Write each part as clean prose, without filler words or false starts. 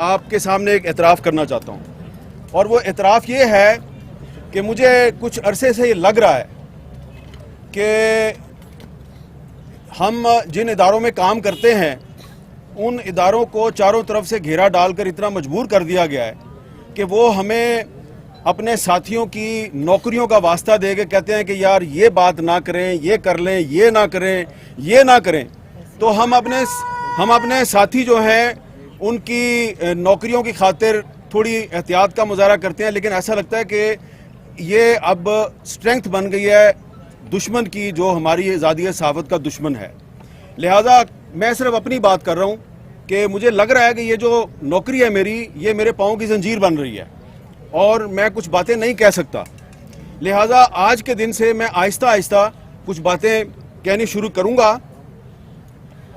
आपके सामने एक एतराफ़ करना चाहता हूँ, और वो एतराफ़ ये है कि मुझे कुछ अरसे से ये लग रहा है कि हम जिन इदारों में काम करते हैं उन इदारों को चारों तरफ से घेरा डालकर इतना मजबूर कर दिया गया है कि वो हमें अपने साथियों की नौकरियों का वास्ता दे के कहते हैं कि यार ये बात ना करें, ये कर लें, ये ना करें, ये ना करें। तो हम अपने साथी जो हैं उनकी नौकरियों की खातिर थोड़ी एहतियात का मुजाहरा करते हैं, लेकिन ऐसा लगता है कि ये अब स्ट्रेंथ बन गई है दुश्मन की, जो हमारी आज़ादी सहाफ़त का दुश्मन है। लिहाजा मैं सिर्फ अपनी बात कर रहा हूँ कि मुझे लग रहा है कि ये जो नौकरी है मेरी, ये मेरे पाँव की जंजीर बन रही है और मैं कुछ बातें नहीं कह सकता। लिहाजा आज के दिन से मैं आहिस्ता आहिस्ता कुछ बातें कहनी शुरू करूँगा,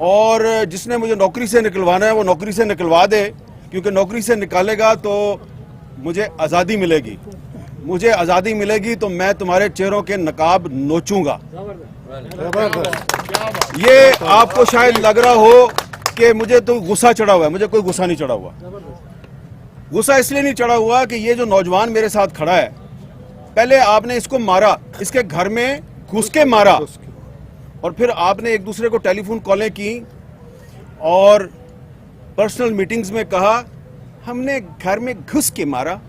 और जिसने मुझे नौकरी से निकलवाना है वो नौकरी से निकलवा दे, क्योंकि नौकरी से निकालेगा तो मुझे आज़ादी मिलेगी। मुझे आज़ादी मिलेगी तो मैं तुम्हारे चेहरों के नकाब नोचूंगा। ये आपको शायद लग रहा हो कि मुझे तो गुस्सा चढ़ा हुआ है, मुझे कोई गुस्सा नहीं चढ़ा हुआ। गुस्सा इसलिए नहीं चढ़ा हुआ कि ये जो नौजवान मेरे साथ खड़ा है, पहले आपने इसको मारा, इसके घर में घुस के मारा, और फिर आपने एक दूसरे को टेलीफोन कॉलें की और पर्सनल मीटिंग्स में कहा हमने घर में घुस के मारा।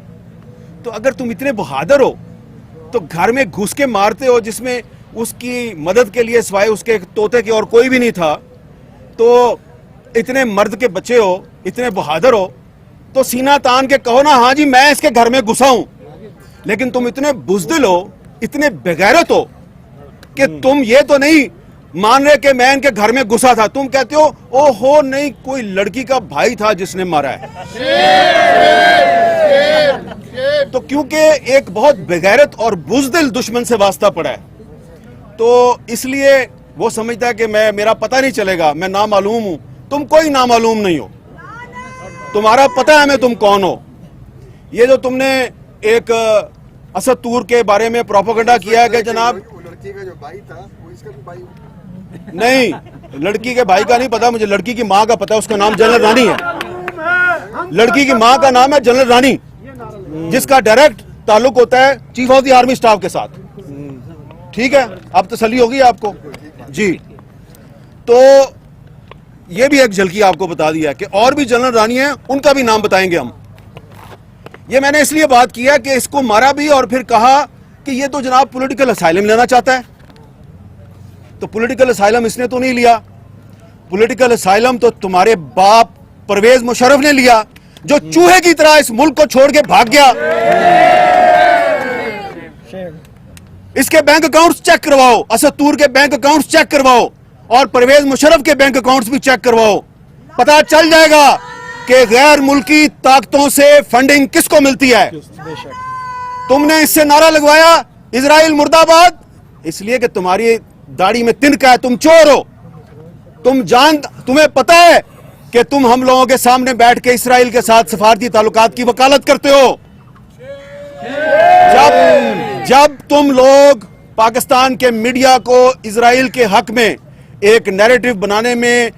तो अगर तुम इतने बहादुर हो तो घर में घुस के मारते हो जिसमें उसकी मदद के लिए सिवाय उसके तोते के और कोई भी नहीं था, तो इतने मर्द के बच्चे हो, इतने बहादुर हो, तो सीना तान के कहो ना हाँ जी मैं इसके घर में घुसा हूं। लेकिन तुम इतने बुज़दिल हो, इतने बेगैरत हो कि तुम ये तो नहीं मान रहे कि मैं इनके घर में घुसा था, तुम कहते हो ओहो नहीं कोई लड़की का भाई था जिसने मारा है। तो क्योंकि एक बहुत बेगैरत और बुज़दिल दुश्मन से वास्ता पड़ा है, तो इसलिए वो समझता है कि मेरा पता नहीं चलेगा, मैं नामालूम हूं। तुम कोई नामालूम नहीं हो, तुम्हारा पता है मैं तुम कौन हो। ये जो तुमने एक असद तूर के बारे में प्रोपेगेंडा किया है कि जनाब लड़की का जो भाई था वो इसका भी भाई नहीं, लड़की के भाई का नहीं पता मुझे, लड़की की माँ का पता है, उसका नाम जनरल रानी है। लड़की की माँ का नाम है जनरल रानी, जिसका डायरेक्ट ताल्लुक होता है chief of the army staff के साथ। ठीक है, अब तसल्ली होगी आपको जी। तो ये भी एक झलकी आपको बता दिया है कि और भी जनरल रानी है, उनका भी नाम बताएंगे हम। ये मैंने इसलिए बात किया कि इसको मारा भी और फिर कहा कि ये तो जनाब पॉलिटिकल असाइलम लेना चाहता है। तो पॉलिटिकल असाइलम इसने तो नहीं लिया, पॉलिटिकल असाइलम तो तुम्हारे बाप परवेज मुशर्रफ ने लिया, जो चूहे की तरह इस मुल्क को छोड़ के भाग गया। इसके बैंक अकाउंट्स चेक करवाओ, असद तूर के बैंक अकाउंट्स चेक करवाओ और परवेज मुशर्रफ के बैंक अकाउंट्स भी चेक करवाओ, पता चल जाएगा कि गैर मुल्की ताकतों से फंडिंग किसको मिलती है। तुमने इससे नारा लगवाया इजराइल मुर्दाबाद, इसलिए कि तुम्हारी दाढ़ी में तिनका है, तुम चोर हो। तुम्हें पता है कि तुम हम लोगों के सामने बैठ के इजराइल के साथ सफारती ताल्लुकात की वकालत करते हो। जब तुम लोग पाकिस्तान के मीडिया को इजराइल के हक में एक नैरेटिव बनाने में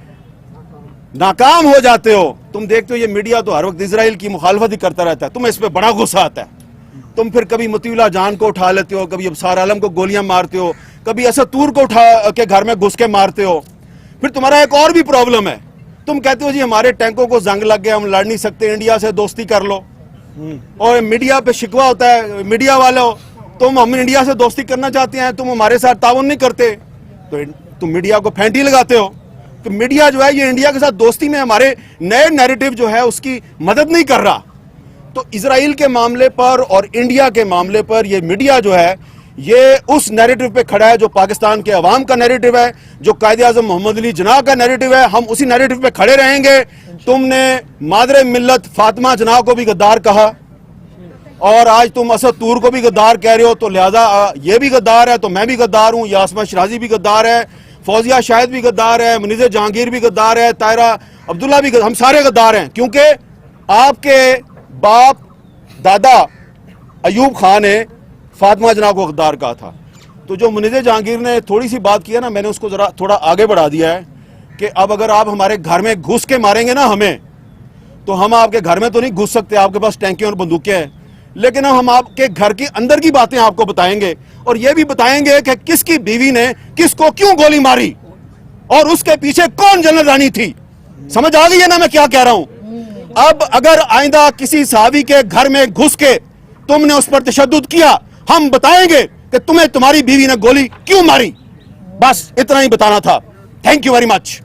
नाकाम हो जाते हो, तुम देखते हो ये मीडिया तो हर वक्त इजराइल की मुखालफत ही करता रहता है, तुम्हें इस पर बड़ा गुस्सा आता है। तुम फिर कभी मतीउल्लाह जान को उठा लेते हो, कभी अबसार आलम को गोलियां मारते हो, कभी असद तूर को उठा के घर में घुस के मारते हो। फिर तुम्हारा एक और भी प्रॉब्लम है, तुम कहते हो जी हमारे टैंकों को जंग लग गया, हम लड़ नहीं सकते, इंडिया से दोस्ती कर लो। और मीडिया पे शिकवा होता है, मीडिया वालों हम इंडिया से दोस्ती करना चाहते हैं, तुम हमारे साथ ताउन नहीं करते, तो तुम मीडिया को फेंटी लगाते हो। तो मीडिया जो है ये इंडिया के साथ दोस्ती में हमारे नए नैरेटिव जो है उसकी मदद नहीं कर रहा। तो इजराइल के मामले पर और इंडिया के मामले पर ये मीडिया जो है ये उस नैरेटिव पे खड़ा है जो पाकिस्तान के अवाम का नैरेटिव है, जो कायदे-आज़म मोहम्मद अली जिन्ना का नैरेटिव है। हम उसी नैरेटिव पे खड़े रहेंगे। तुमने मादरे मिल्लत फातिमा जिन्ना को भी गद्दार कहा और आज तुम असद तूर को भी गद्दार कह रहे हो, तो लिहाजा ये भी गद्दार है तो मैं भी गद्दार हूँ, यास्मा शराजी भी गद्दार है, फौजिया शाहिद भी गद्दार है, मुनीज़ जहांगीर भी गद्दार है, तायरा अब्दुल्ला भी हम सारे गद्दार हैं, क्योंकि आपके बाप दादा अयूब खान ने फातिमा जिन्ना को गद्दार कहा था। तो जो मुनीज़ जहांगीर ने थोड़ी सी बात किया ना, मैंने उसको जरा थोड़ा आगे बढ़ा दिया है कि अब अगर आप हमारे घर में घुस के मारेंगे ना हमें, तो हम आपके घर में तो नहीं घुस सकते, आपके पास टैंकियां और बंदूकें हैं, लेकिन हम आपके घर के अंदर की बातें आपको बताएंगे और यह भी बताएंगे कि किसकी बीवी ने किसको क्यों गोली मारी और उसके पीछे कौन जनरल रानी थी। समझ आ गई है ना मैं क्या कह रहा हूं। अब अगर आइंदा किसी सहाबी के घर में घुस के तुमने उस पर तशद्दुद किया, हम बताएंगे कि तुम्हें तुम्हारी बीवी ने गोली क्यों मारी। बस इतना ही बताना था। Thank you very much.